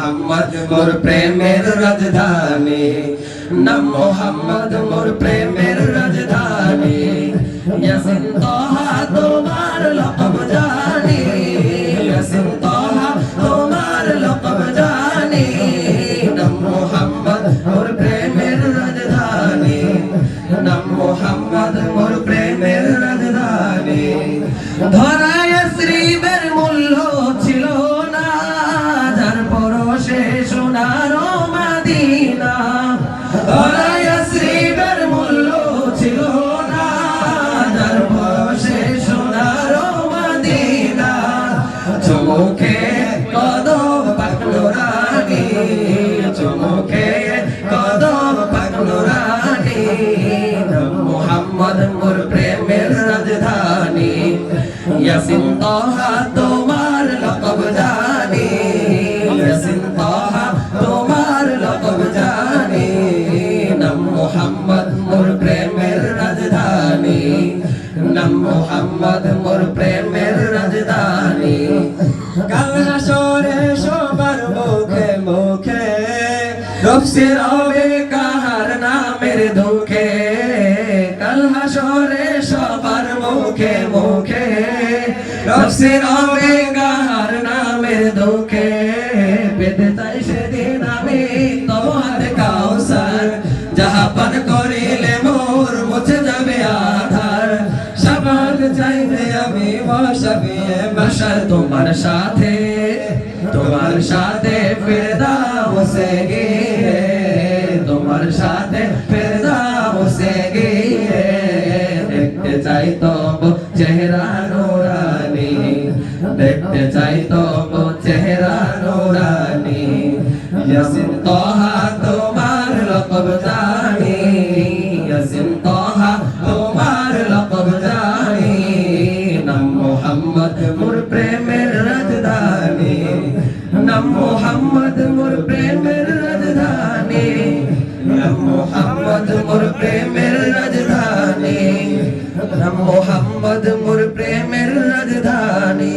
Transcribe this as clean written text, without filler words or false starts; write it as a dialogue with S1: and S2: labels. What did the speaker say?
S1: মোহাম্মদ মোর প্রেমের রাজধানী নাম মোহাম্মদ মোর প্রেমের রাজধানী ইয়াসিন তাহা তোমার লকব জানি ইয়াসিন তাহা তোমার লকব জানি নাম মোহাম্মদ মোর প্রেমের রাজধানী নাম মোহাম্মদ মোর প্রেমের রাজধানী ধরায় শ্রীবের মূল্য ছিল না যার পরশে সোনার মদিনা ধরায় শ্রীবের মূল্য ছিল না যার পরশে সোনার মদিনা চমকে কদম পাকলো রানী চমকে কদম পাকলো রানী মোহাম্মদ মোর প্রেমের রাজধানী ইয়াসিন তাহা তোমার লকব জানি ইয়াসিন তাহা তোমার লকব জানি নাম মোহাম্মদ মোর প্রেমের রাজধানী নাম মোহাম্মদ মোর প্রেমের রাজধানী কাল হাসরে সবার মুখে মুখে রফসে রবে কাহার নামের দুঃখে কাল হাসরে সবার মুখে মুখে রফসে রবে কাহার নামের দুঃখে পেতে তাই সেদিন আমি তোমার কাউসার যাহা পান করিলে মোর মুছে যাবে আধার শাবাত চাইবে আমি বসাবিয়ে বাসার তোমার সাথে ফেরদাউসে গিয়ে তোমার সাথে ফেরদাউসে গিয়ে দেখতে চাই তব চেহারা নুরানি দেখতে চাই তব চেহারা নুরানি ইয়াসিন তাহা তোমার লকব জানি ইয়াসিন তাহা তোমার লকব জানি নাম মোহাম্মদ মোর প্রেমের রাজধানী নাম মোহাম্মদ মোর প্রেমের রাজধানী নাম মোহাম্মদ মোর প্রেমের রাজধানী নাম মোহাম্মদ মোর প্রেমের রাজধানী।